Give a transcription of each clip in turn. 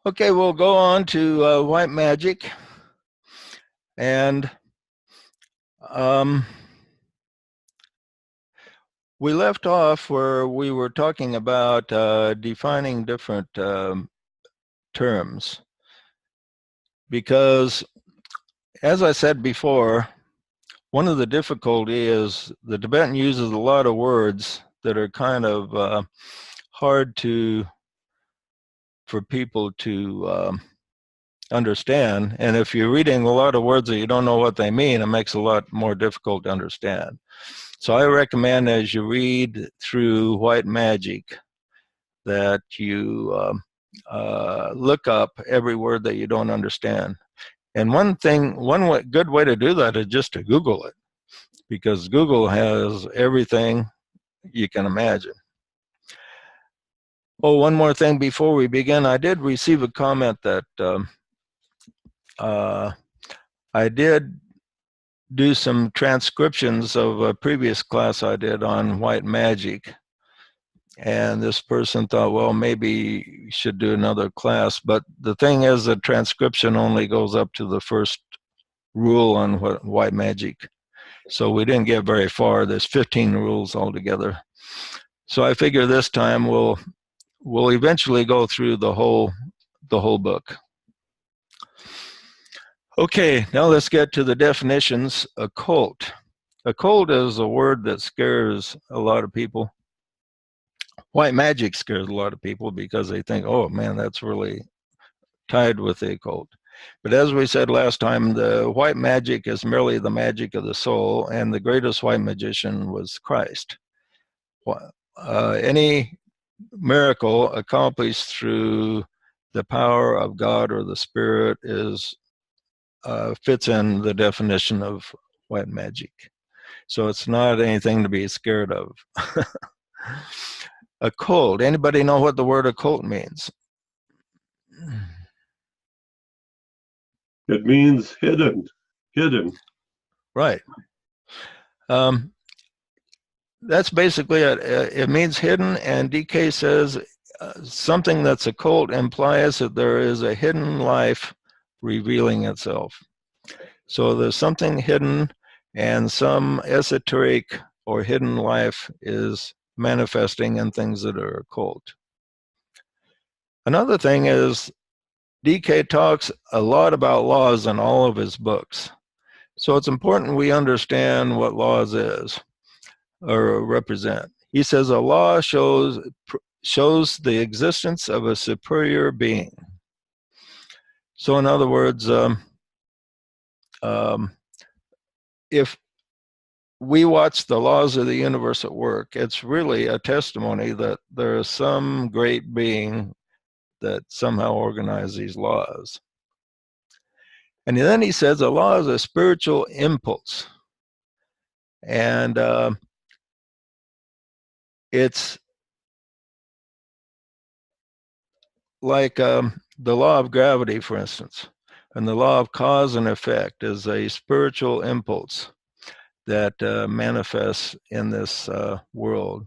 Okay, we'll go on to white magic. And we left off where we were talking about defining different terms. Because, as I said before, one of the difficulty is the Tibetan uses a lot of words that are kind of hard for people to understand. And if you're reading a lot of words that you don't know what they mean, it makes it a lot more difficult to understand. So I recommend as you read through white magic that you look up every word that you don't understand. And one good way to do that is just to Google it, because Google has everything you can imagine. Oh, one more thing before we begin. I did receive a comment that I did do some transcriptions of a previous class I did on white magic. And this person thought, well, maybe you should do another class. But the thing is, the transcription only goes up to the first rule on white magic. So we didn't get very far. There's 15 rules altogether. So I figure this time we'll eventually go through the whole book. Okay, now let's get to the definitions. Occult. Occult is a word that scares a lot of people. White magic scares a lot of people because they think, oh man, that's really tied with the occult. But as we said last time, the white magic is merely the magic of the soul, and the greatest white magician was Christ. Any miracle accomplished through the power of God or the Spirit fits in the definition of white magic. So it's not anything to be scared of. Occult. Anybody know what the word occult means? It means hidden. Right. That's basically it. It means hidden, and DK says something that's occult implies that there is a hidden life revealing itself. So there's something hidden, and some esoteric or hidden life is manifesting in things that are occult. Another thing is DK talks a lot about laws in all of his books. So it's important we understand what laws is or represent. He says a law shows the existence of a superior being. So in other words, if we watch the laws of the universe at work, it's really a testimony that there is some great being that somehow organized these laws. And then he says a law is a spiritual impulse. And it's like the law of gravity, for instance, and the law of cause and effect is a spiritual impulse that manifests in this world.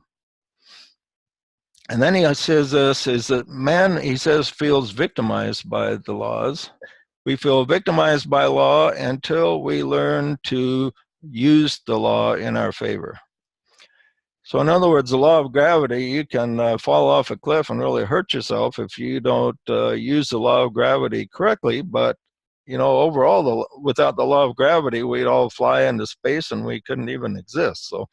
And then he says this is that man, he says, feels victimized by the laws. We feel victimized by law until we learn to use the law in our favor. So in other words, the law of gravity, you can fall off a cliff and really hurt yourself if you don't use the law of gravity correctly. But, you know, overall, without the law of gravity, we'd all fly into space and we couldn't even exist. So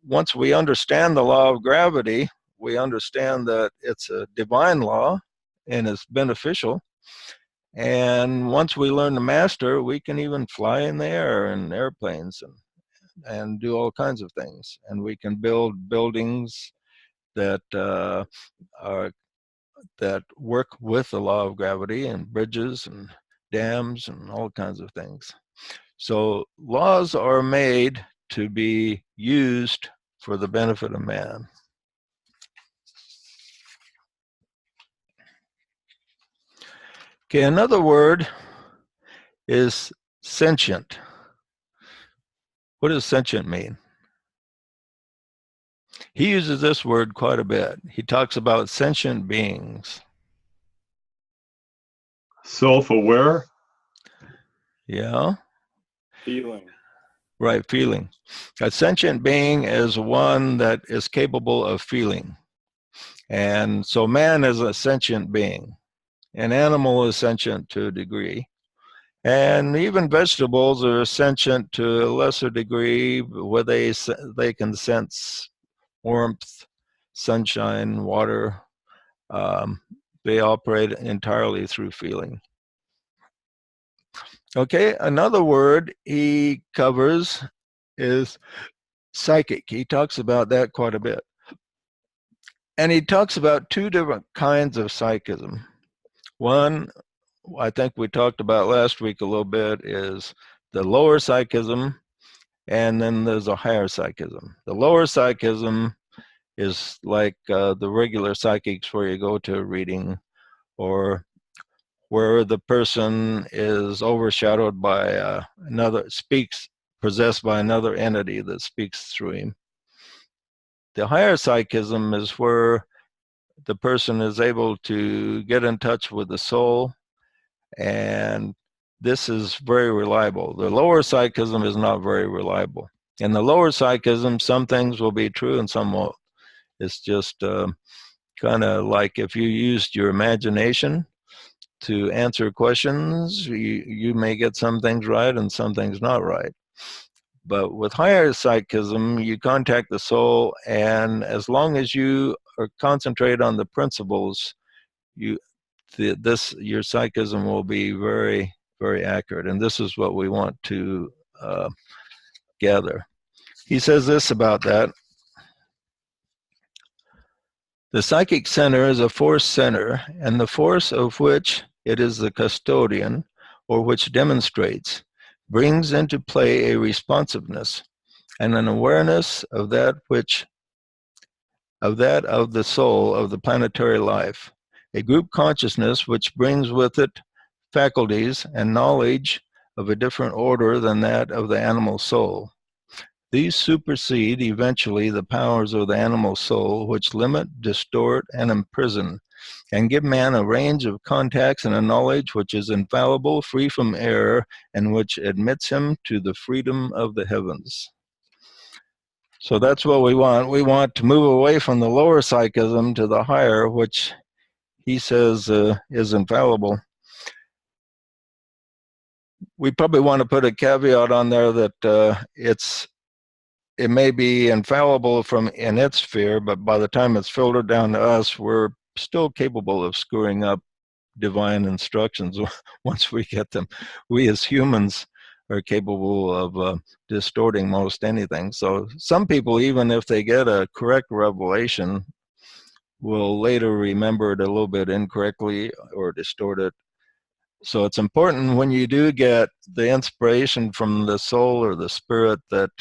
once we understand the law of gravity, we understand that it's a divine law and it's beneficial. And once we learn to master, we can even fly in the air in airplanes and do all kinds of things. And we can build buildings that that work with the law of gravity, and bridges and dams and all kinds of things. So laws are made to be used for the benefit of man. Okay, another word is sentient. What does sentient mean? He uses this word quite a bit. He talks about sentient beings. Self-aware? Yeah. Feeling. Right, feeling. A sentient being is one that is capable of feeling. And so man is a sentient being. An animal is sentient to a degree. And even vegetables are sentient to a lesser degree where they can sense warmth, sunshine, water. Um, they operate entirely through feeling. Okay, another word he covers is psychic. He talks about that quite a bit. And he talks about two different kinds of psychism. One, I think we talked about last week a little bit, is the lower psychism, and then there's a higher psychism. The lower psychism is like the regular psychics where you go to a reading, or where the person is overshadowed by possessed by another entity that speaks through him. The higher psychism is where the person is able to get in touch with the soul, and this is very reliable. The lower psychism is not very reliable. In the lower psychism, some things will be true and some won't. It's just kind of like if you used your imagination to answer questions, you may get some things right and some things not right. But with higher psychism, you contact the soul, and as long as you are concentrate on the principles, your psychism will be very, very accurate. And this is what we want to gather. He says this about that. The psychic center is a force center, and the force of which it is the custodian, or which demonstrates, brings into play a responsiveness and an awareness of that of the soul of the planetary life, a group consciousness which brings with it faculties and knowledge of a different order than that of the animal soul. These supersede eventually the powers of the animal soul, which limit, distort, and imprison, and give man a range of contacts and a knowledge which is infallible, free from error, and which admits him to the freedom of the heavens. So that's what we want. We want to move away from the lower psychism to the higher, which he says is infallible. We probably want to put a caveat on there that it may be infallible in its sphere, but by the time it's filtered down to us, we're still capable of screwing up divine instructions once we get them. We as humans are capable of distorting most anything. So some people, even if they get a correct revelation, will later remember it a little bit incorrectly or distort it. So it's important when you do get the inspiration from the soul or the spirit that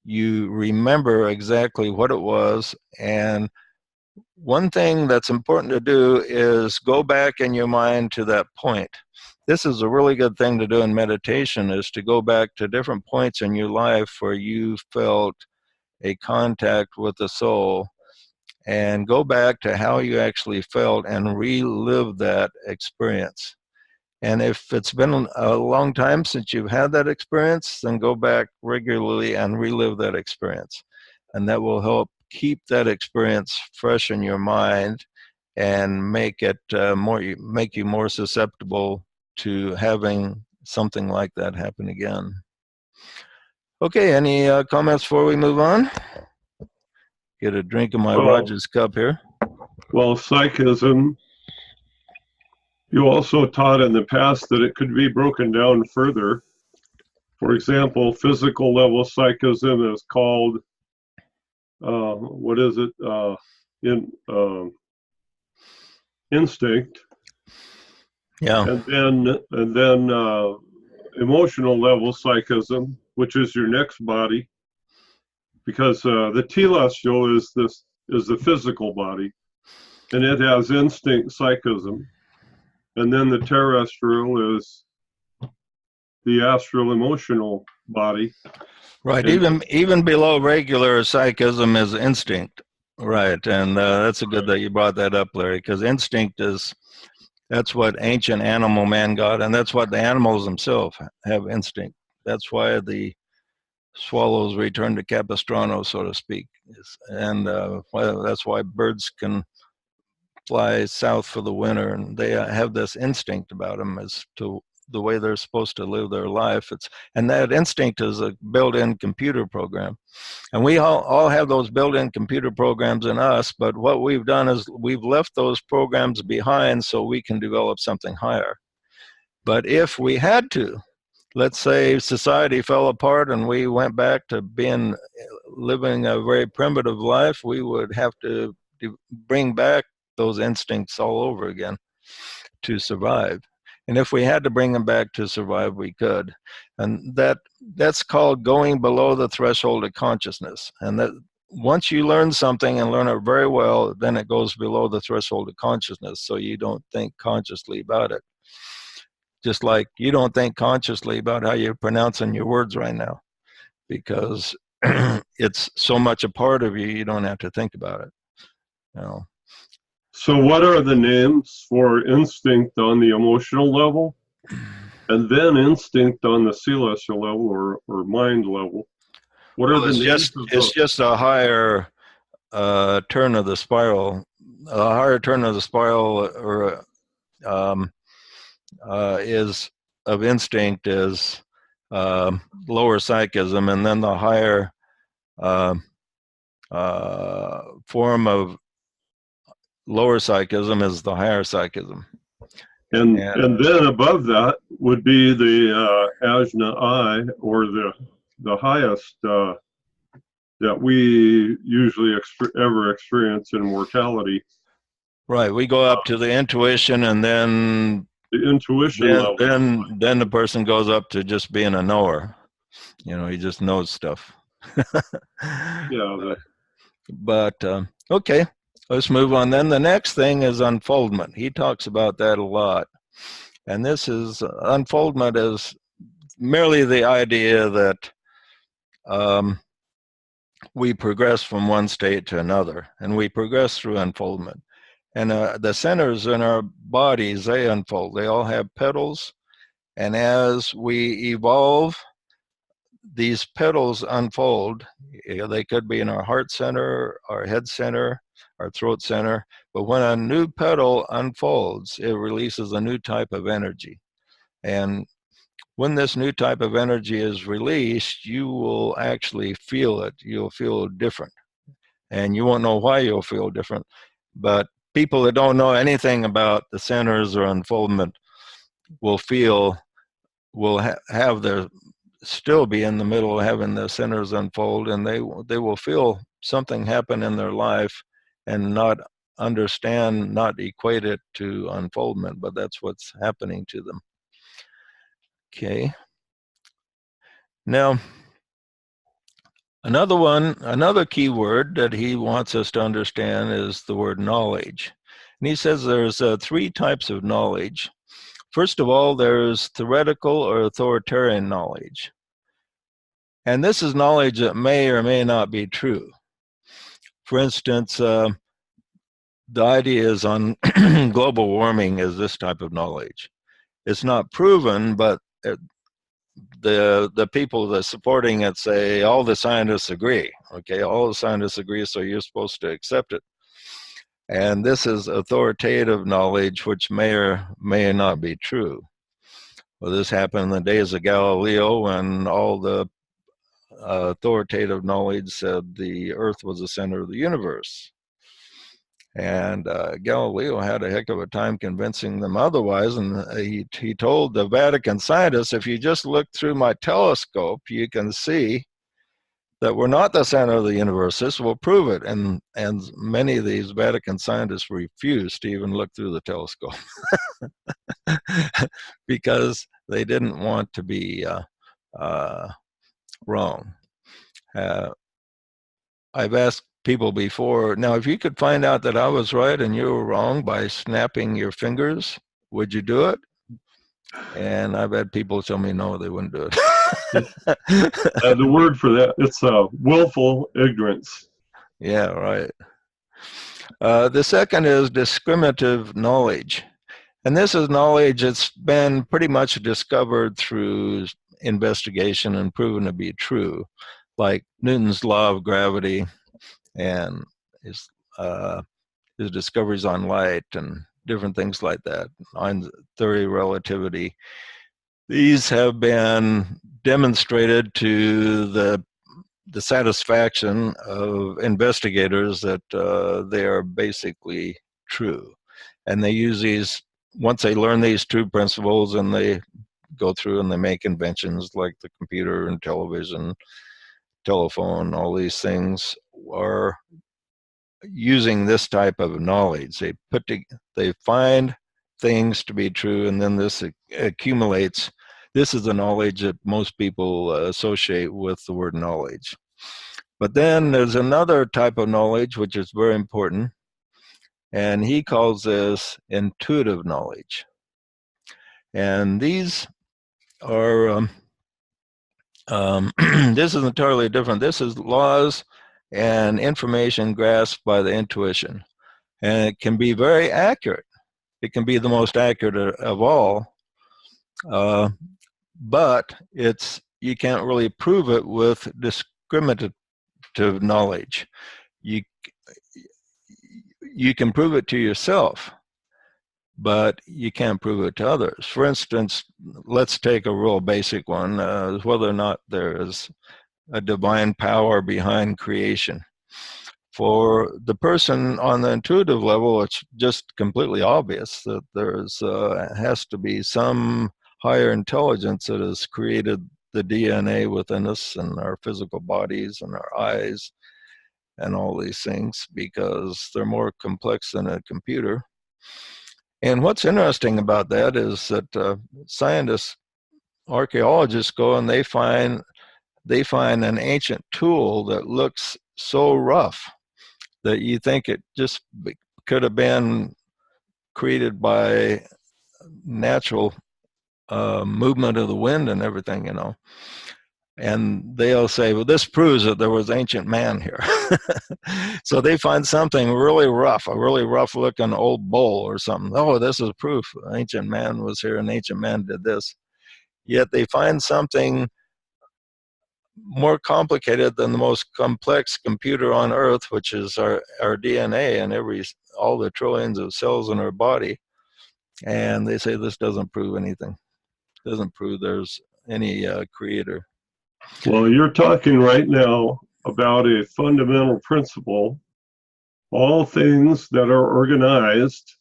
you remember exactly what it was. And one thing that's important to do is go back in your mind to that point. This is a really good thing to do in meditation, is to go back to different points in your life where you felt a contact with the soul, and go back to how you actually felt and relive that experience. And if it's been a long time since you've had that experience, then go back regularly and relive that experience. And that will help keep that experience fresh in your mind and make you more susceptible to having something like that happen again. Okay, any comments before we move on? Get a drink of my Rogers cup here. Well, psychism, you also taught in the past that it could be broken down further. For example, physical level psychism is called, instinct. Yeah. And then emotional level psychism, which is your next body, because the telestial is the physical body, and it has instinct psychism. And then the terrestrial is the astral emotional body. Right. Even below regular psychism is instinct. Right. And that's a good that you brought that up, Larry, because instinct is That's what ancient animal man got, and that's what the animals themselves have instinct. That's why the swallows return to Capistrano, so to speak, and that's why birds can fly south for the winter, and they have this instinct about them as to the way they're supposed to live their life. And that instinct is a built-in computer program. And we all have those built-in computer programs in us, but what we've done is we've left those programs behind so we can develop something higher. But if we had to, let's say society fell apart and we went back to living a very primitive life, we would have to bring back those instincts all over again to survive. And if we had to bring them back to survive, we could. And that's called going below the threshold of consciousness. And that once you learn something and learn it very well, then it goes below the threshold of consciousness, so you don't think consciously about it. Just like you don't think consciously about how you're pronouncing your words right now, because it's so much a part of you, you don't have to think about it. You know. So what are the names for instinct on the emotional level, and then instinct on the celestial level or mind level? What are the names of It's just a higher turn of the spiral. A higher turn of the spiral is of instinct is lower psychism, and then the higher form of lower psychism is the higher psychism. And then above that would be the ajna I, or the highest that we usually ever experience in mortality. Right, we go up to the intuition, and then the intuition level. Then the person goes up to just being a knower. You know, he just knows stuff. Yeah. But okay, let's move on. Then the next thing is unfoldment. He talks about that a lot. And this is, unfoldment is merely the idea that we progress from one state to another, and we progress through unfoldment. And the centers in our bodies, they unfold. They all have petals. And as we evolve, these petals unfold. They could be in our heart center, our head center, our throat center. But when a new petal unfolds, it releases a new type of energy. And when this new type of energy is released, you will actually feel it. You'll feel different. And you won't know why you'll feel different. But people that don't know anything about the centers or unfoldment will have their still be in the middle of having the centers unfold, and they will feel something happen in their life and not understand, not equate it to unfoldment, but that's what's happening to them. Okay. Now, another key word that he wants us to understand is the word knowledge. And he says there's 3 types of knowledge. First of all, there's theoretical or authoritarian knowledge. And this is knowledge that may or may not be true. For instance, the ideas on global warming is this type of knowledge. It's not proven, but the people that are supporting it say all the scientists agree. Okay, all the scientists agree, so you're supposed to accept it. And this is authoritative knowledge, which may or may not be true. Well, this happened in the days of Galileo, when all the authoritative knowledge said the Earth was the center of the universe. And Galileo had a heck of a time convincing them otherwise. And he told the Vatican scientists, if you just look through my telescope, you can see that we're not the center of the universe. This will prove it. And many of these Vatican scientists refused to even look through the telescope because they didn't want to be wrong. I've asked people before, now, if you could find out that I was right and you were wrong by snapping your fingers, would you do it? And I've had people tell me no, they wouldn't do it. The word for that, it's willful ignorance. Yeah, right. The second is discriminative knowledge. And this is knowledge that's been pretty much discovered through investigation and proven to be true, like Newton's law of gravity and his uh, his discoveries on light and different things like that, Einstein's theory of relativity. These have been demonstrated to the satisfaction of investigators that they are basically true. And they use these, once they learn these two principles, and they go through and they make inventions like the computer and television, telephone, all these things are using this type of knowledge. They find things to be true, and then this accumulates. This is the knowledge that most people associate with the word knowledge. But then there's another type of knowledge which is very important, and he calls this intuitive knowledge. And these are this is entirely different. This is laws and information grasped by the intuition, and it can be very accurate. It can be the most accurate of all, but you can't really prove it with discriminative knowledge. You you can prove it to yourself, but you can't prove it to others. For instance, let's take a real basic one, whether or not there is a divine power behind creation. For the person on the intuitive level, it's just completely obvious that there's has to be some higher intelligence that has created the DNA within us and our physical bodies and our eyes and all these things, because they're more complex than a computer. And what's interesting about that is that scientists, archaeologists go and they find an ancient tool that looks so rough that you think it just could have been created by natural movement of the wind and everything, you know. And they'll say, well, this proves that there was ancient man here. So they find something really rough, a really rough looking old bowl or something. Oh, this is proof ancient man was here and ancient man did this. Yet they find something more complicated than the most complex computer on earth, which is our DNA and all the trillions of cells in our body. And they say this doesn't prove anything. It doesn't prove there's any creator. Well, you're talking right now about a fundamental principle. All things that are organized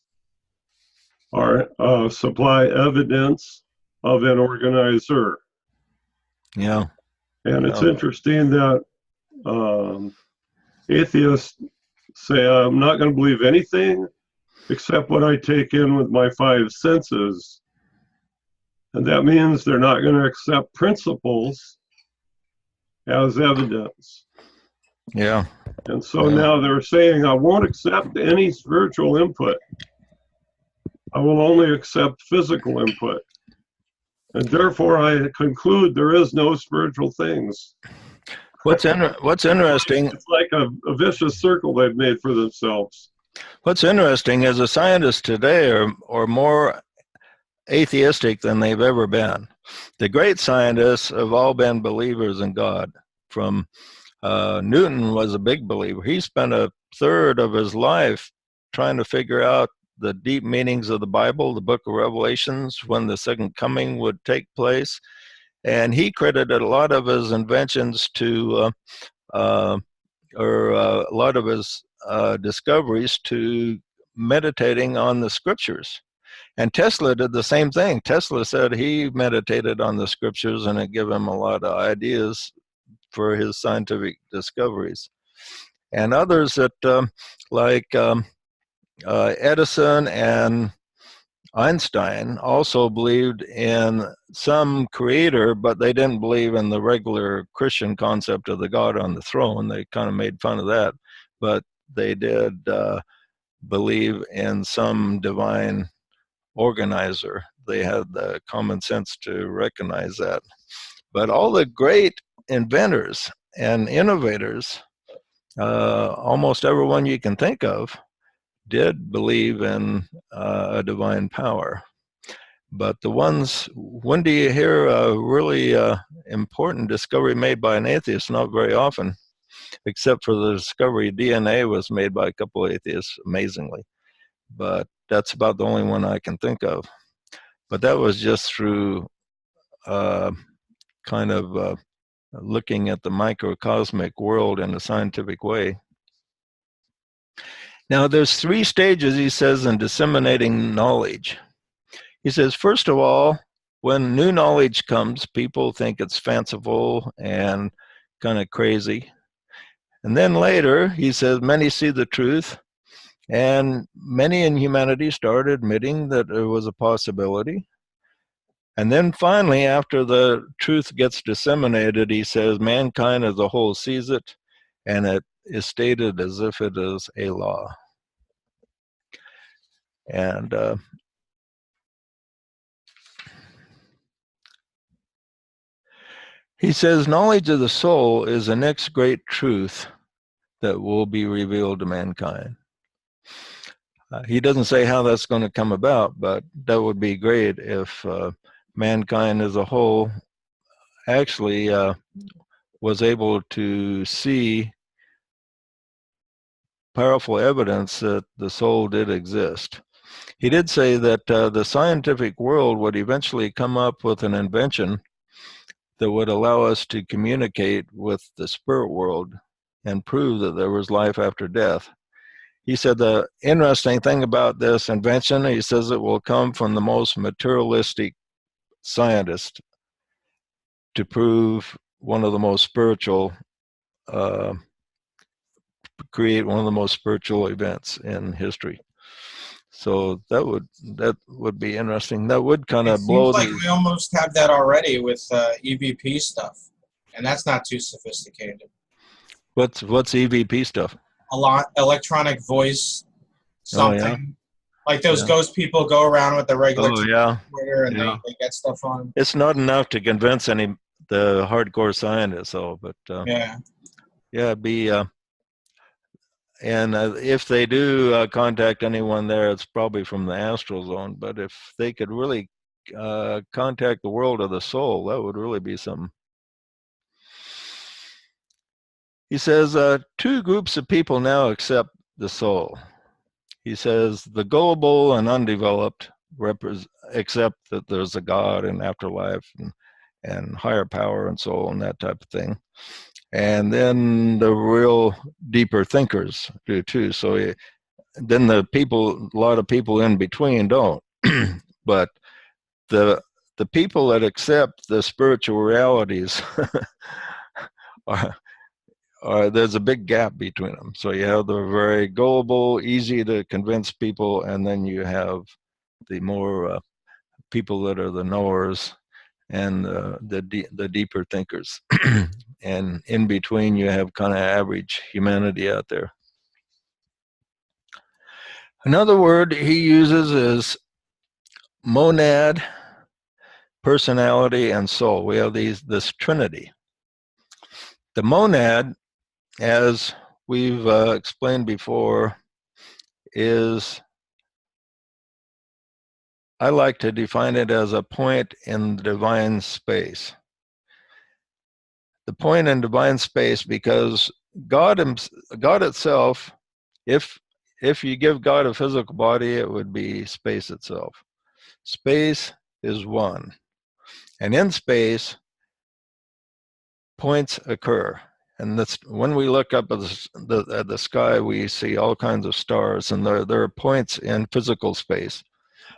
are supply evidence of an organizer. Yeah. And it's interesting that atheists say, I'm not going to believe anything except what I take in with my five senses. And that means they're not going to accept principles as evidence. Yeah. And so now they're saying, I won't accept any spiritual input. I will only accept physical input. And therefore, I conclude there is no spiritual things. What's interesting? It's like a vicious circle they've made for themselves. What's interesting is the scientists today are more atheistic than they've ever been. The great scientists have all been believers in God. From Newton was a big believer. He spent a third of his life trying to figure out the deep meanings of the Bible, the book of Revelations, when the second coming would take place. And he credited a lot of his inventions to, a lot of his discoveries to meditating on the scriptures. And Tesla did the same thing. Tesla said he meditated on the scriptures and it gave him a lot of ideas for his scientific discoveries. And others that, like Edison and Einstein, also believed in some creator, but they didn't believe in the regular Christian concept of the God on the throne. They kind of made fun of that, but they did believe in some divine organizer. They had the common sense to recognize that. But all the great inventors and innovators, almost everyone you can think of, did believe in a divine power. But the ones, when do you hear a really important discovery made by an atheist? Not very often, except for the discovery DNA was made by a couple of atheists, amazingly. But that's about the only one I can think of. But that was just through kind of looking at the microcosmic world in a scientific way. Now, there's 3 stages, he says, in disseminating knowledge. He says, first of all, when new knowledge comes, people think it's fanciful and kind of crazy. And then later, he says, many see the truth, and many in humanity start admitting that there was a possibility. And then finally, after the truth gets disseminated, he says, mankind as a whole sees it, and it is stated as if it is a law. And he says, knowledge of the soul is the next great truth that will be revealed to mankind. He doesn't say how that's going to come about, but that would be great if mankind as a whole actually was able to see powerful evidence that the soul did exist. He did say that the scientific world would eventually come up with an invention that would allow us to communicate with the spirit world and prove that there was life after death. He said the interesting thing about this invention, he says it will come from the most materialistic scientist to prove one of the most spiritual, create one of the most spiritual events in history. So that would be interesting. That would kind of blow the. It seems like we almost have that already with EVP stuff, and that's not too sophisticated. What's EVP stuff? A lot electronic voice, something. Oh, yeah. Like those ghost people go around with the regular Twitter and they get stuff on. It's not enough to convince the hardcore scientists, though. But it'd be. And if they do contact anyone there, it's probably from the astral zone. But if they could really contact the world of the soul, that would really be something. He says 2 groups of people now accept the soul. He says the gullible and undeveloped accept that there's a God and afterlife and higher power and soul and that type of thing. And then the real deeper thinkers do too. So then a lot of people in between don't. But the people that accept the spiritual realities there's a big gap between them. So you have the very gullible, easy to convince people, and then you have the more people that are the knowers and the deeper thinkers. And in between, you have kind of average humanity out there. Another word he uses is monad, personality, and soul. We have this trinity. The monad, as we've explained before, is, I like to define it as a point in divine space. The point in divine space, because God itself, if you give God a physical body, it would be space itself. Space is one. And in space, points occur. And that's when we look up at the sky, we see all kinds of stars, and there are points in physical space.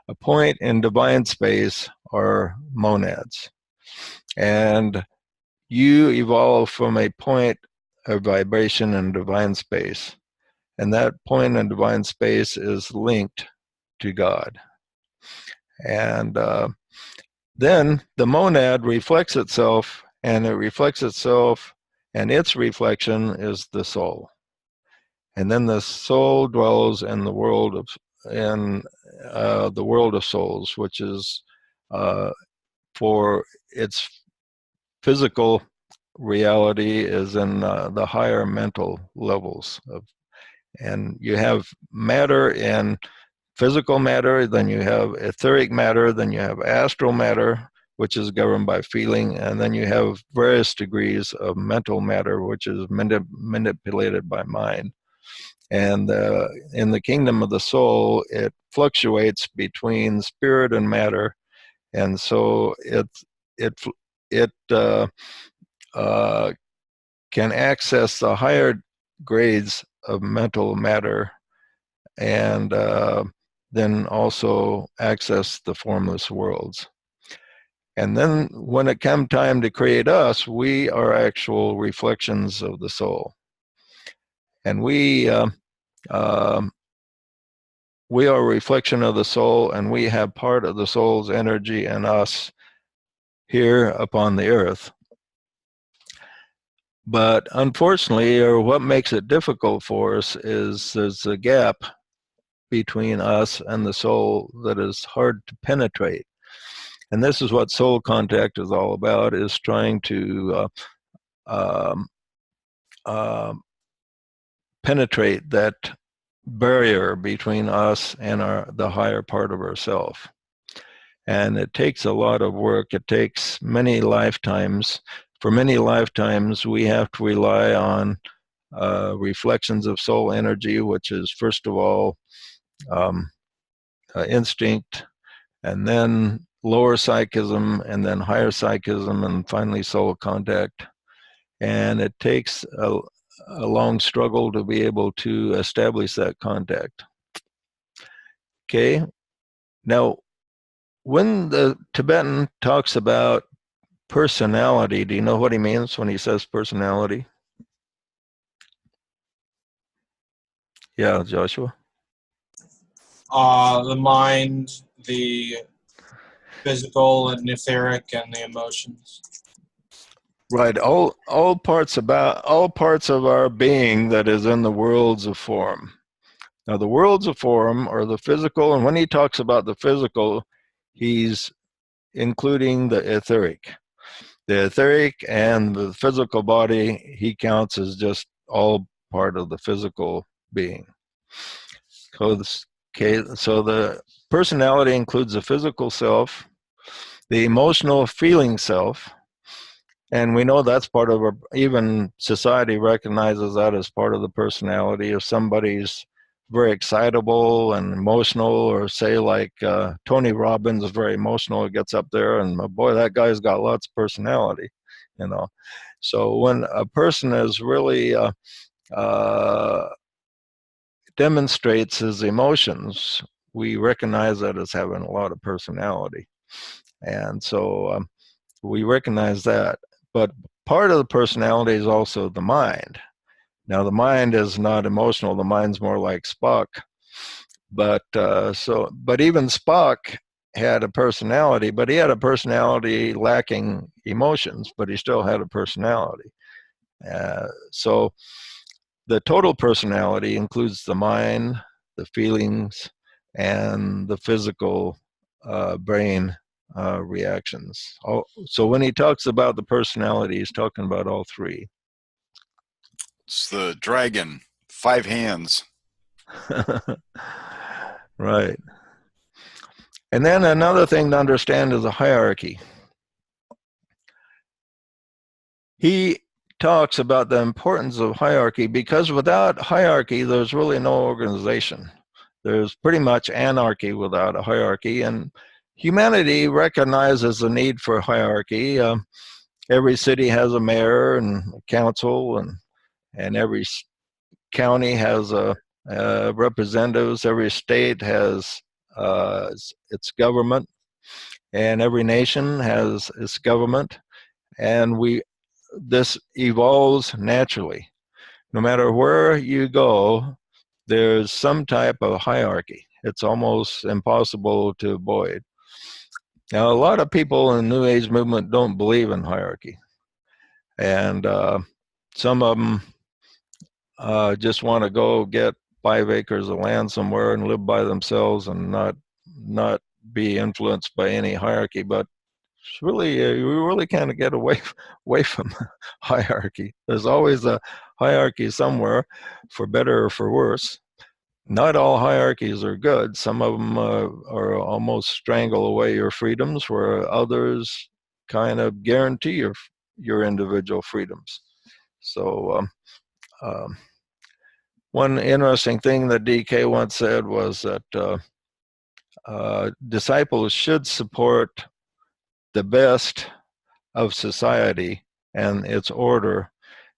A point in divine space are monads. And you evolve from a point of vibration in divine space. And that point in divine space is linked to God. And then the monad reflects itself, and it reflects itself, and its reflection is the soul. And then the soul dwells in the world of souls, which is for its physical reality is in the higher mental levels And you have matter and physical matter, then you have etheric matter, then you have astral matter, which is governed by feeling, and then you have various degrees of mental matter, which is manipulated by mind. And in the kingdom of the soul, it fluctuates between spirit and matter, and so it can access the higher grades of mental matter, and then also access the formless worlds. And then when it comes time to create us, we are actual reflections of the soul. And we are a reflection of the soul, and we have part of the soul's energy in us here upon the earth. But unfortunately, or what makes it difficult for us, is there's a gap between us and the soul that is hard to penetrate. And this is what soul contact is all about, is trying to penetrate that barrier between us and the higher part of ourself. And it takes a lot of work. It takes many lifetimes. For many lifetimes, we have to rely on reflections of soul energy, which is, first of all, instinct, and then lower psychism, and then higher psychism, and finally soul contact. And it takes a long struggle to be able to establish that contact. Okay. Now, when the Tibetan talks about personality, do you know what he means when he says personality? Yeah, Joshua? The mind, the physical and etheric, and the emotions. Right. All parts of our being that is in the worlds of form. Now, the worlds of form are the physical, and when he talks about the physical, he's including the etheric. The etheric and the physical body, he counts as just all part of the physical being. So the personality includes the physical self, the emotional feeling self, and we know that's part of even society recognizes that as part of the personality. If somebody's very excitable and emotional, or say like Tony Robbins is very emotional, gets up there and boy, that guy's got lots of personality, you know. So when a person is really demonstrates his emotions, we recognize that as having a lot of personality. And so we recognize that. But part of the personality is also the mind. Now, the mind is not emotional. The mind's more like Spock. But even Spock had a personality, but he had a personality lacking emotions, but he still had a personality. So the total personality includes the mind, the feelings, and the physical brain reactions. So when he talks about the personality, he's talking about all three. It's the dragon, 5 hands. Right. And then another thing to understand is a hierarchy. He talks about the importance of hierarchy, because without hierarchy, there's really no organization. There's pretty much anarchy without a hierarchy, and humanity recognizes the need for hierarchy. Every city has a mayor and a council, and every county has representatives. Every state has its government, and every nation has its government. And this evolves naturally. No matter where you go, there's some type of hierarchy. It's almost impossible to avoid. Now, a lot of people in the New Age movement don't believe in hierarchy. And some of them just want to go get 5 acres of land somewhere and live by themselves and not be influenced by any hierarchy. But It's really, you really can't get away from hierarchy. There's always a hierarchy somewhere, for better or for worse. Not all hierarchies are good. Some of them are almost strangle away your freedoms, where others kind of guarantee your individual freedoms. So one interesting thing that DK once said was that disciples should support the best of society and its order,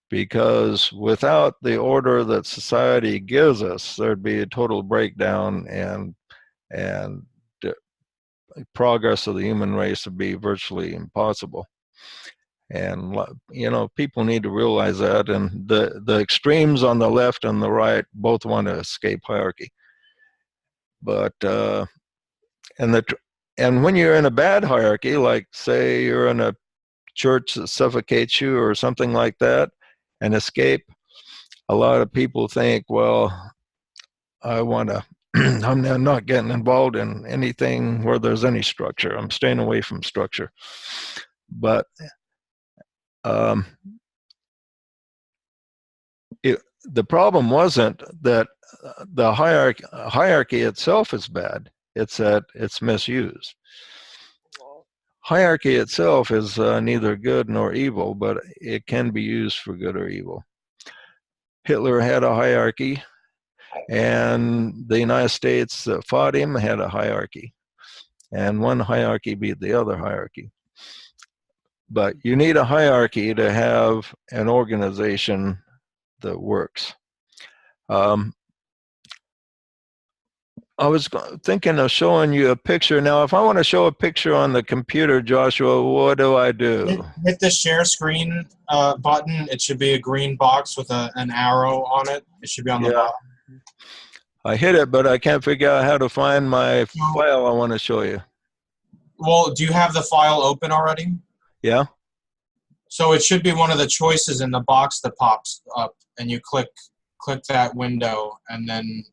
because without the order that society gives us, there'd be a total breakdown, and progress of the human race would be virtually impossible. And people need to realize that, and the extremes on the left and the right both want to escape hierarchy. But and when you're in a bad hierarchy, like say you're in a church that suffocates you or something like that, and escape, a lot of people think, well, I want to I'm not getting involved in anything where there's any structure. I'm staying away from structure. But the problem wasn't that the hierarchy itself is bad. It's that it's misused. Hierarchy itself is neither good nor evil, but it can be used for good or evil. Hitler had a hierarchy, and the United States that fought him had a hierarchy. And one hierarchy beat the other hierarchy. But you need a hierarchy to have an organization that works. I was thinking of showing you a picture. Now, if I want to show a picture on the computer, Joshua, what do I do? Hit the share screen button. It should be a green box with an arrow on it. It should be on the bottom. I hit it, but I can't figure out how to find my file I want to show you. Well, do you have the file open already? Yeah. So it should be one of the choices in the box that pops up, and you click that window, and then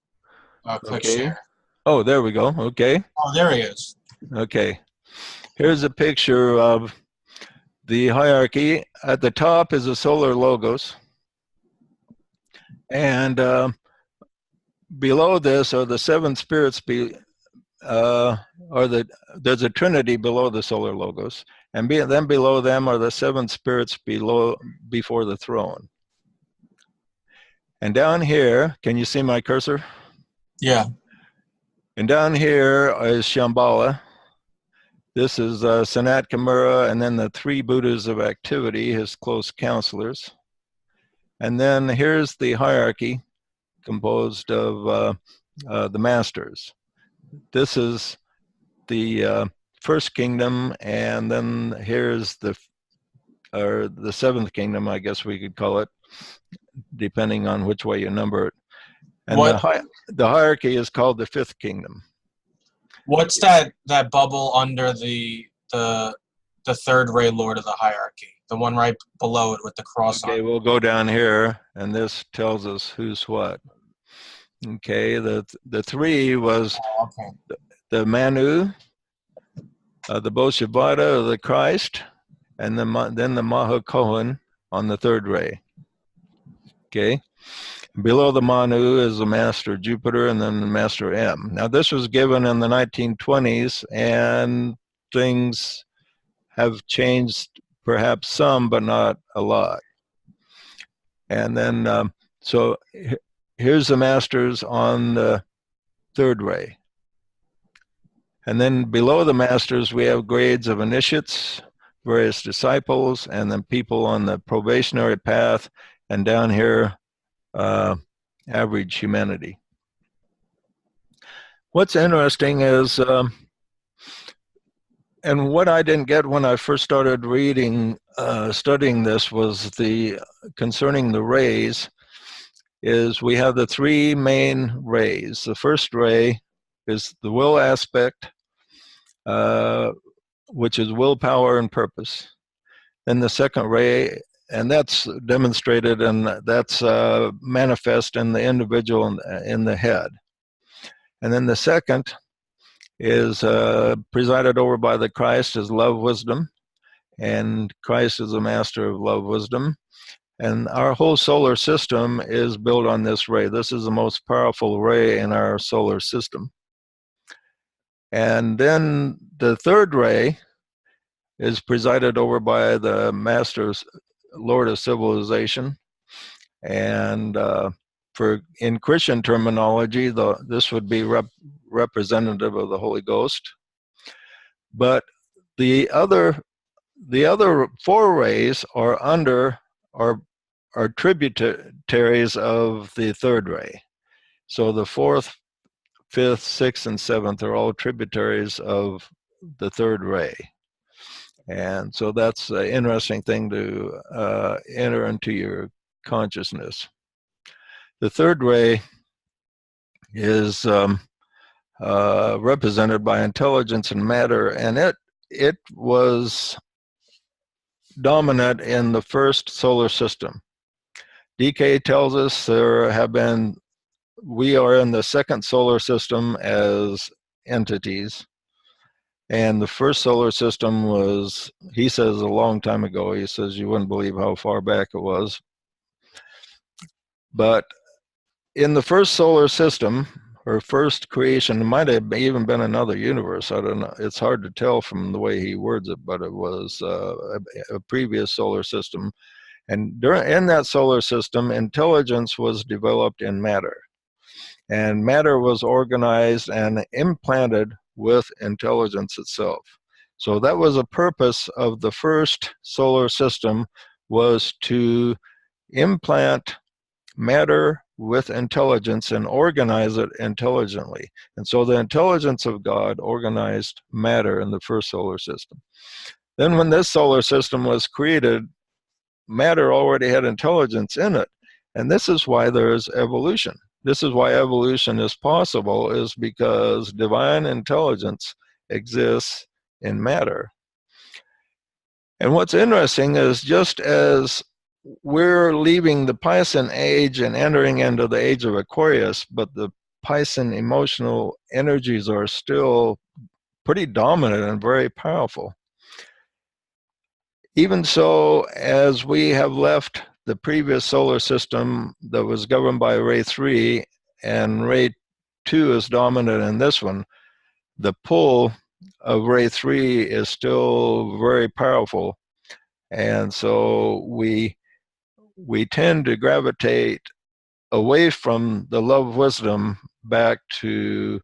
click share. Oh, there we go. Okay. Oh, there he is. Okay. Here's a picture of the hierarchy. At the top is a solar logos. And below this are the seven spirits, there's a trinity below the solar logos. And then below them are the seven spirits before the throne. And down here, can you see my cursor? Yeah. And down here is Shambhala. This is Sanat Kumara, and then the three Buddhas of activity, his close counselors. And then here's the hierarchy composed of the masters. This is the first kingdom, and then here's the seventh kingdom, I guess we could call it, depending on which way you number it. And the hierarchy is called the fifth kingdom. What's that bubble under the third ray lord of the hierarchy? The one right below it with the cross on it. Okay, we'll go down here, and this tells us who's what. Okay, the three was the Manu, the Bodhisattva, the Christ, and then the Mahakohan on the third ray. Okay. Below the Manu is the Master Jupiter, and then the Master M. Now, this was given in the 1920s, and things have changed, perhaps some, but not a lot. And then, so here's the Masters on the third ray. And then below the Masters, we have grades of initiates, various disciples, and then people on the probationary path, and down here, average humanity. What's interesting is, and what I didn't get when I first started studying this was concerning the rays, is we have the three main rays. The first ray is the will aspect, which is willpower and purpose. Then the second ray, and that's demonstrated and that's manifest in the individual in the head. And then the second is presided over by the Christ as love wisdom, and Christ is the master of love wisdom. And our whole solar system is built on this ray. This is the most powerful ray in our solar system. And then the third ray is presided over by the master, Lord of civilization. And in Christian terminology, this would be representative of the Holy Ghost. But the other four rays are tributaries of the third ray. So the fourth, fifth, sixth, and seventh are all tributaries of the third ray. And so that's an interesting thing to enter into your consciousness. The third ray is represented by intelligence and matter, and it was dominant in the first solar system. DK tells us we are in the second solar system as entities. And the first solar system was, he says, a long time ago. He says you wouldn't believe how far back it was. But in the first solar system, or first creation, it might have even been another universe. I don't know. It's hard to tell from the way he words it, but it was a previous solar system. And in that solar system, intelligence was developed in matter. And matter was organized and implanted with intelligence itself. So that was a purpose of the first solar system, was to implant matter with intelligence and organize it intelligently. And so the intelligence of God organized matter in the first solar system. Then when this solar system was created, matter already had intelligence in it. And this is why there is evolution. This is why evolution is possible, is because divine intelligence exists in matter. And what's interesting is, just as we're leaving the Piscean age and entering into the age of Aquarius, but the Piscean emotional energies are still pretty dominant and very powerful. Even so, as we have left the previous solar system that was governed by Ray 3, and Ray 2 is dominant in this one, the pull of Ray 3 is still very powerful. And so we tend to gravitate away from the love wisdom back to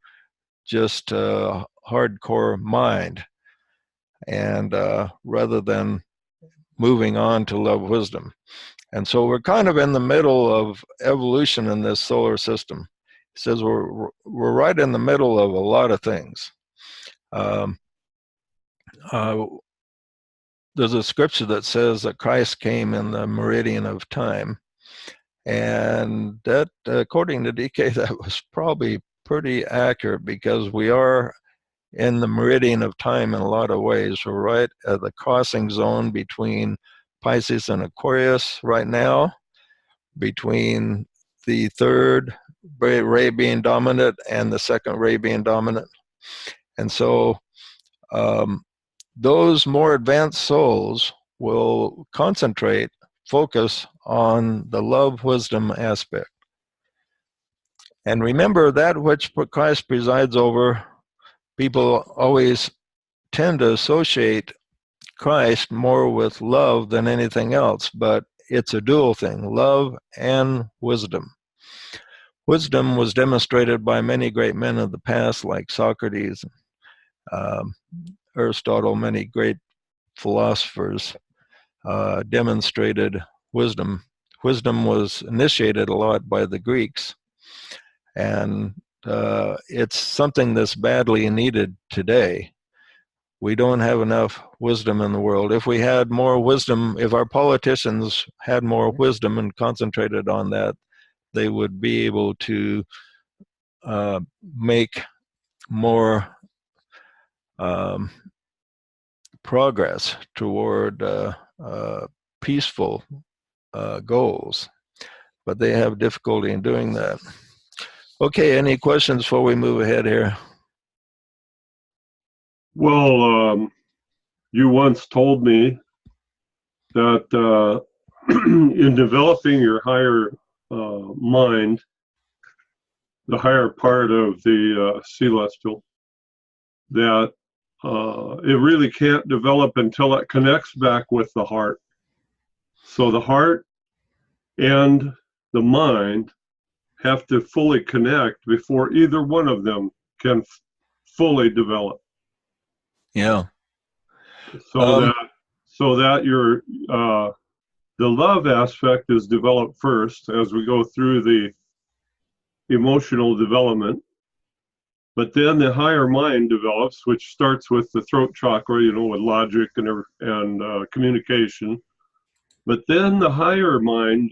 just hardcore mind, and rather than moving on to love wisdom. And so we're kind of in the middle of evolution in this solar system. It says we're right in the middle of a lot of things. There's a scripture that says that Christ came in the meridian of time. And that, according to DK, that was probably pretty accurate, because we are in the meridian of time in a lot of ways. We're right at the crossing zone between Pisces and Aquarius right now, between the third ray being dominant and the second ray being dominant. And so those more advanced souls will focus on the love wisdom aspect. And remember, that which Christ presides over, people always tend to associate Christ more with love than anything else, but it's a dual thing, love and wisdom. Wisdom was demonstrated by many great men of the past, like Socrates, Aristotle. Many great philosophers demonstrated wisdom. Wisdom was initiated a lot by the Greeks, and it's something that's badly needed today. We don't have enough wisdom in the world. If we had more wisdom, if our politicians had more wisdom and concentrated on that, they would be able to make more progress toward peaceful goals. But they have difficulty in doing that. Okay, any questions before we move ahead here? Well, you once told me that in developing your higher mind, the higher part of the celestial, that it really can't develop until it connects back with the heart. So the heart and the mind have to fully connect before either one of them can fully develop. Yeah. So that your the love aspect is developed first as we go through the emotional development. But then the higher mind develops, which starts with the throat chakra, with logic and communication. But then the higher mind,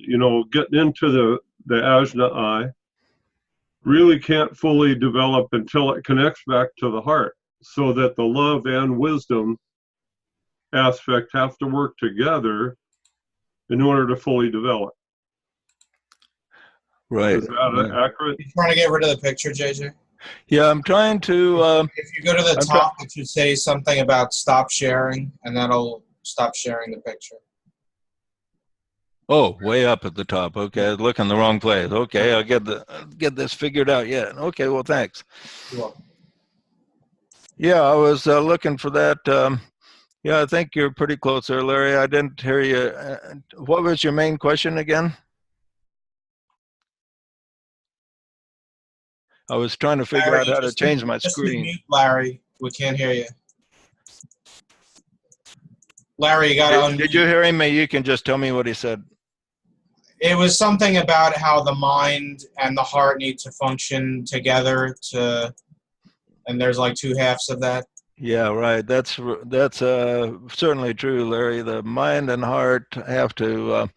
getting into the ajna eye, really can't fully develop until it connects back to the heart, so that the love and wisdom aspect have to work together in order to fully develop. Right. Is that accurate? You trying to get rid of the picture, JJ? Yeah, I'm trying to. If you go to the top, it should say something about stop sharing, and that'll stop sharing the picture. Oh, way up at the top. Okay, look in the wrong place. Okay, I'll get this figured out yet. Okay, well, thanks. You're welcome. Yeah, I was looking for that. Yeah, I think you're pretty close there, Larry. I didn't hear you. What was your main question again? I was trying to figure Larry, out how to change my just screen. mute, Larry. We can't hear you. Larry, you got to unmute. Did you hear him? You can just tell me what he said. It was something about how the mind and the heart need to function together and there's like two halves of that. Yeah, right. That's certainly true, Larry. The mind and heart have to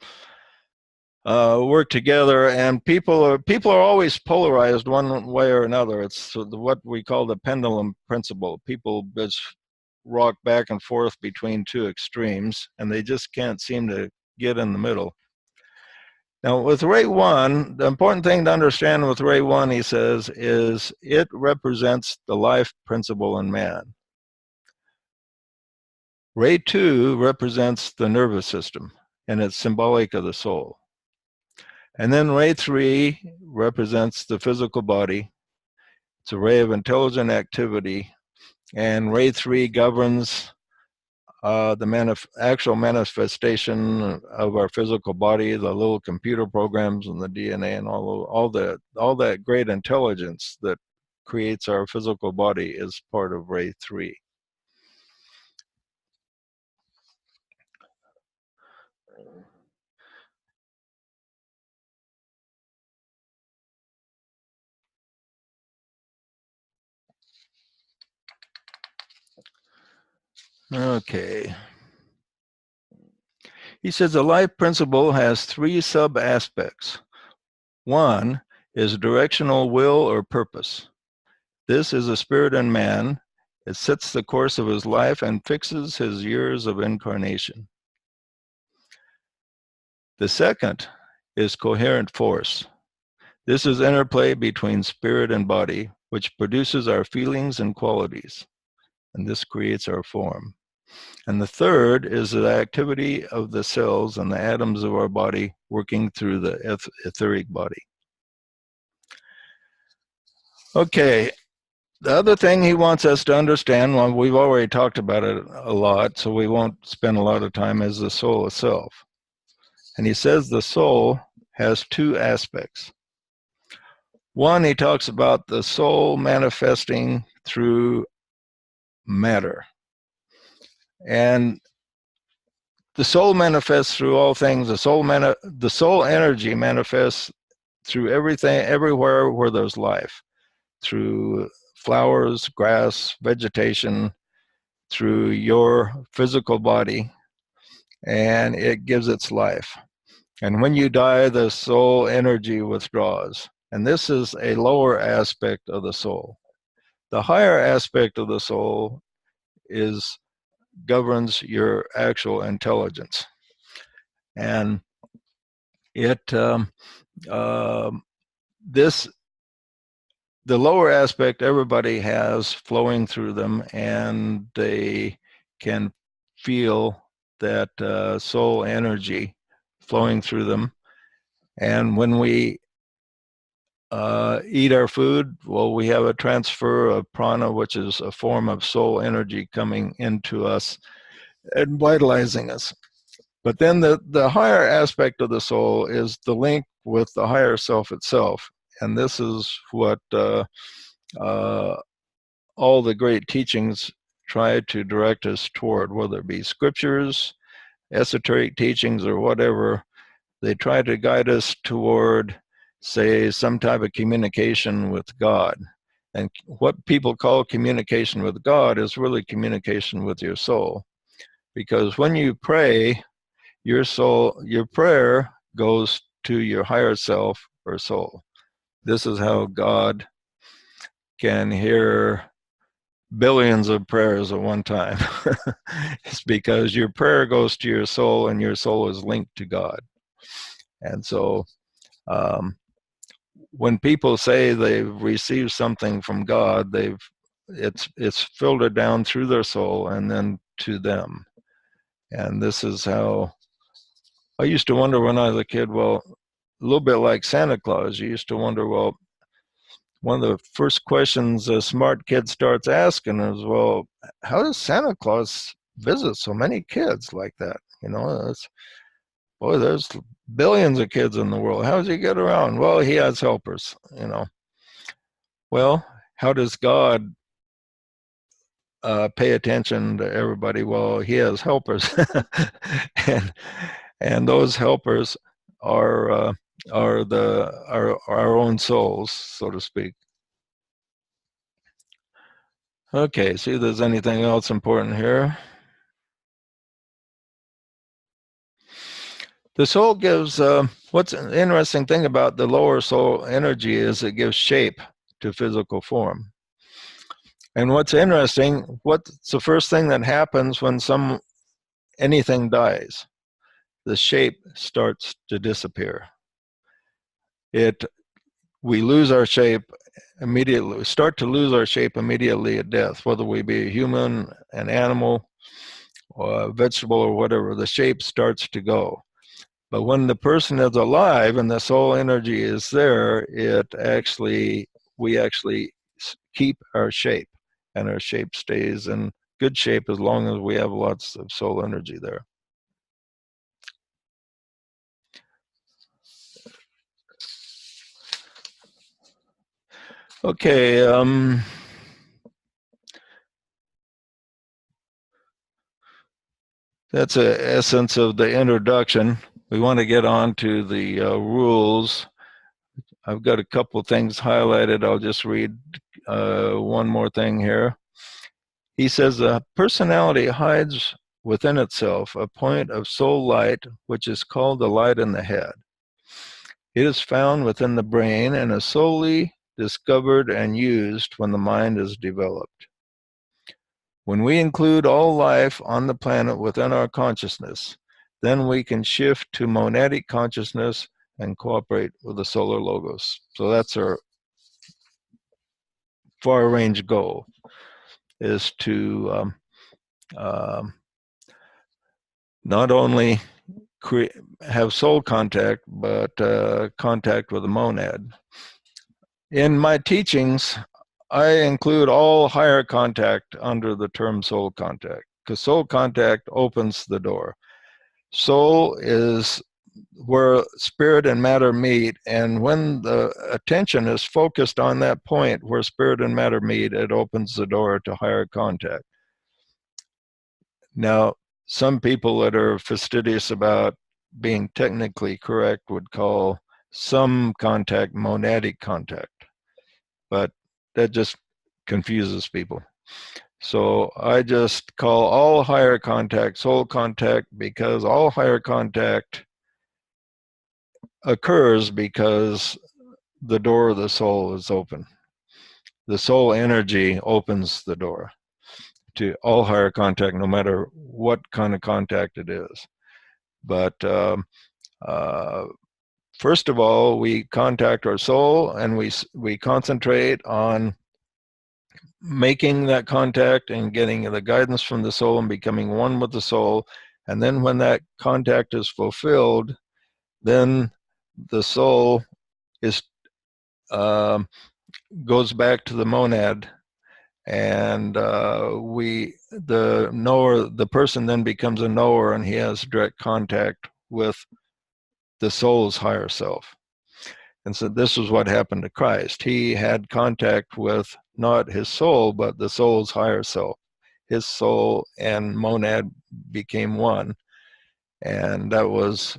work together, and people are always polarized one way or another. It's what we call the pendulum principle. People just rock back and forth between two extremes, and they just can't seem to get in the middle. Now, with Ray 1, the important thing to understand with Ray 1, he says, is it represents the life principle in man. Ray 2 represents the nervous system, and it's symbolic of the soul. And then Ray 3 represents the physical body. It's a ray of intelligent activity. And Ray 3 governs the actual manifestation of our physical body, the little computer programs and the DNA and all that great intelligence that creates our physical body is part of Ray 3. Okay. He says the life principle has three sub-aspects. One is directional will or purpose. This is a spirit in man. It sets the course of his life and fixes his years of incarnation. The second is coherent force. This is interplay between spirit and body, which produces our feelings and qualities, and this creates our form. And the third is the activity of the cells and the atoms of our body working through the etheric body. Okay, the other thing he wants us to understand, well, we've already talked about it a lot, so we won't spend a lot of time, is the soul itself. And he says the soul has two aspects. One, he talks about the soul manifesting through matter. And the soul manifests through all things. The soul energy manifests through everything, everywhere where there's life, through flowers, grass, vegetation, through your physical body, and it gives its life. And when you die, the soul energy withdraws. And this is a lower aspect of the soul. The higher aspect of the soul governs your actual intelligence. And this the lower aspect everybody has flowing through them, and they can feel that soul energy flowing through them. And when we eat our food, well, we have a transfer of prana, which is a form of soul energy coming into us and vitalizing us. But then the higher aspect of the soul is the link with the higher self itself. And this is what all the great teachings try to direct us toward, whether it be scriptures, esoteric teachings, or whatever. They try to guide us toward, say, some type of communication with God. And what people call communication with God is really communication with your soul. Because when you pray, your soul, your prayer goes to your higher self or soul. This is how God can hear billions of prayers at one time. It's because your prayer goes to your soul, and your soul is linked to God. And so when people say they've received something from God, it's filtered down through their soul and then to them. And this is how I used to wonder when I was a kid, well, a little bit like Santa Claus, you used to wonder, well, one of the first questions a smart kid starts asking is, well, how does Santa Claus visit so many kids like that? You know, boy, there's billions of kids in the world. How does he get around? Well, he has helpers, you know. Well, how does God pay attention to everybody? Well, he has helpers, and those helpers are our own souls, so to speak. Okay, see if there's anything else important here. The soul gives, what's an interesting thing about the lower soul energy is it gives shape to physical form. And what's interesting, what's the first thing that happens when anything dies? The shape starts to disappear. We lose our shape immediately. We start to lose our shape immediately at death, whether we be a human, an animal, or a vegetable, or whatever. The shape starts to go. But when the person is alive and the soul energy is there, we actually keep our shape, and our shape stays in good shape as long as we have lots of soul energy there. Okay, that's the essence of the introduction. We want to get on to the rules. I've got a couple things highlighted. I'll just read one more thing here. He says, a personality hides within itself a point of soul light, which is called the light in the head. It is found within the brain and is solely discovered and used when the mind is developed. When we include all life on the planet within our consciousness, then we can shift to monadic consciousness and cooperate with the solar logos. So that's our far-range goal, is to not only have soul contact, but contact with the monad. In my teachings, I include all higher contact under the term soul contact, because soul contact opens the door. Soul is where spirit and matter meet, and when the attention is focused on that point where spirit and matter meet, it opens the door to higher contact. Now, some people that are fastidious about being technically correct would call some contact monadic contact, but that just confuses people. So I just call all higher contact soul contact, because all higher contact occurs because the door of the soul is open. The soul energy opens the door to all higher contact, no matter what kind of contact it is. But first of all, we contact our soul and we concentrate on making that contact and getting the guidance from the soul and becoming one with the soul. And then when that contact is fulfilled, then the soul is goes back to the monad, and the person then becomes a knower, and he has direct contact with the soul's higher self. And so this is what happened to Christ. He had contact with not his soul, but the soul's higher self. His soul and monad became one. And that was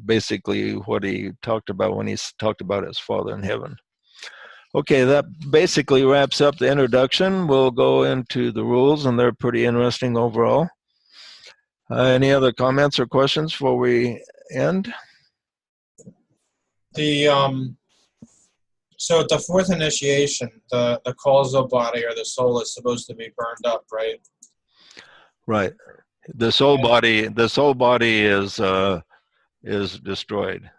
basically what he talked about when he talked about his Father in heaven. Okay, that basically wraps up the introduction. We'll go into the rules, and they're pretty interesting overall. Any other comments or questions before we end? So at the fourth initiation, the causal body or the soul is supposed to be burned up, right? Right. The soul body is destroyed.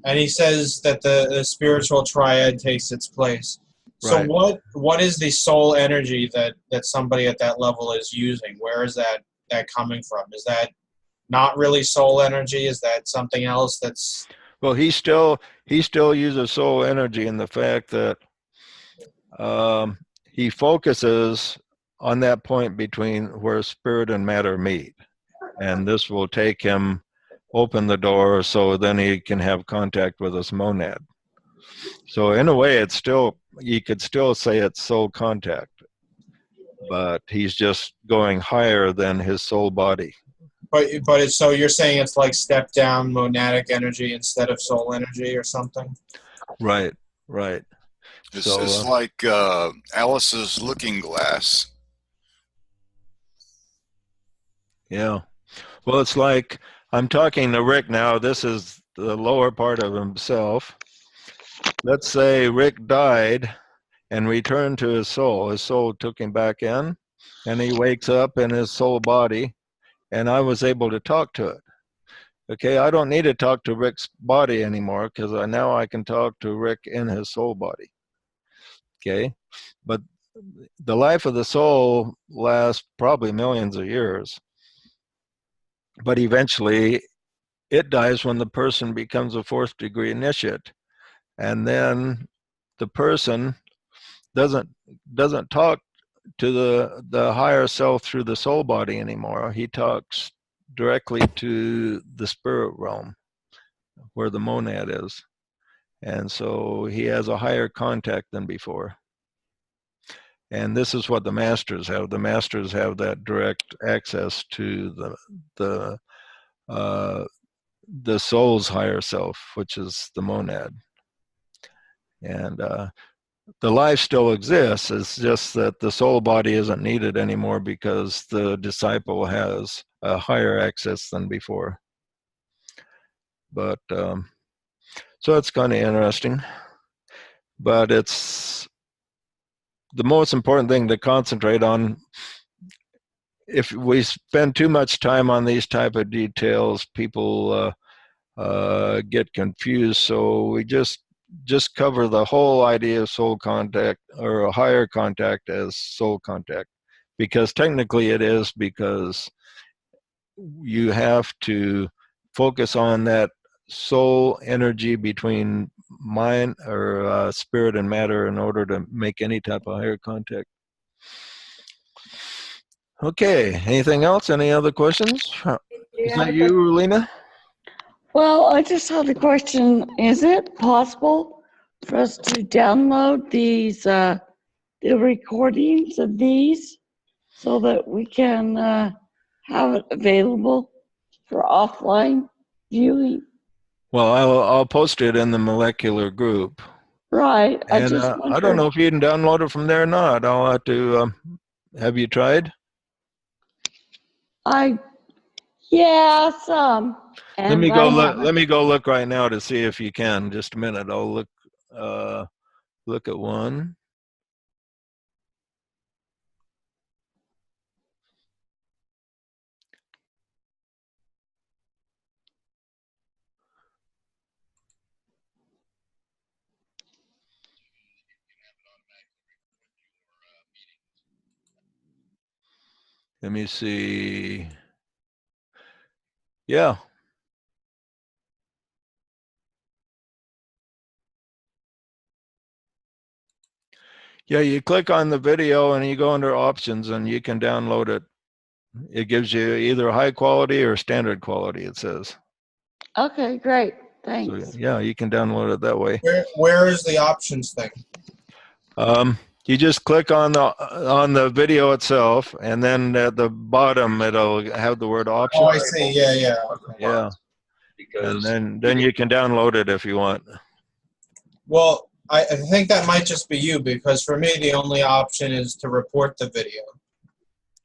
And he says that the spiritual triad takes its place. So Right. what is the soul energy that somebody at that level is using? Where is that coming from? Is that not really soul energy? Is that something else that's... Well, he still uses soul energy in the fact that he focuses on that point between where spirit and matter meet, and this will take him open the door so then he can have contact with his monad. So in a way, it's still, you could still say it's soul contact, but he's just going higher than his soul body. But it's, so you're saying it's like step down monadic energy instead of soul energy or something? Right, right. It's like Alice's looking glass. Yeah. Well, it's like I'm talking to Rick now. This is the lower part of himself. Let's say Rick died and returned to his soul. His soul took him back in, and he wakes up in his soul body, and I was able to talk to it. Okay, I don't need to talk to Rick's body anymore because now I can talk to Rick in his soul body. Okay, but the life of the soul lasts probably millions of years, but eventually it dies when the person becomes a fourth degree initiate, and then the person doesn't talk to the higher self through the soul body anymore. He talks directly to the spirit realm where the monad is, and so he has a higher contact than before. And this is what the masters have. The masters have that direct access to the soul's higher self, which is the monad. And the life still exists. It's just that the soul body isn't needed anymore because the disciple has a higher access than before. But so it's kind of interesting. But it's the most important thing to concentrate on. If we spend too much time on these type of details, people get confused. So we just cover the whole idea of soul contact or a higher contact as soul contact, because technically it is, because you have to focus on that soul energy between mind or spirit and matter in order to make any type of higher contact. Okay, anything else? Any other questions? Is that you, Lena? Well, I just had a question. Is it possible for us to download these, the recordings of these so that we can have it available for offline viewing? Well, I'll post it in the molecular group. Right. I And just I don't wondered. know if you can download it from there or not. I'll have to, have you tried? Yeah, some. Let me And go I look. Let haven't. me go look right now to see if you can. Just a minute. I'll look. Look at one. Let me see. Yeah. Yeah, you click on the video and you go under options and you can download it. It gives you either high quality or standard quality, it says. Okay, great. So Thanks. yeah, you can download it that way. Where is the options thing? You just click on the video itself, and then at the bottom it'll have the word options. Oh, I see. Yeah, yeah. Okay. Yeah. And then you can download it if you want. Well, I think that might just be you, because for me the only option is to report the video.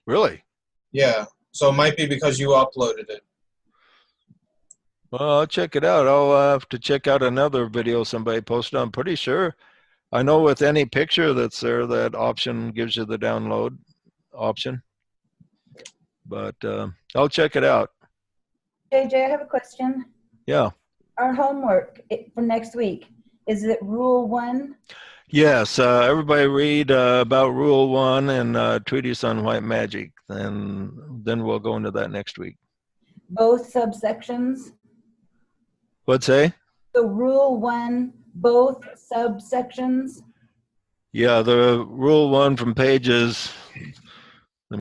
Really? Yeah. So it might be because you uploaded it. Well, I'll check it out. I'll have to check out another video somebody posted. I'm pretty sure. I know with any picture that's there, that option gives you the download option. But I'll check it out. JJ, I have a question. Yeah. Our homework for next week, is it Rule 1? Yes. Everybody read about Rule 1 and Treatise on White Magic. And then we'll go into that next week. Both subsections? What'd say? So Rule 1, both subsections? Yeah, the Rule 1 from pages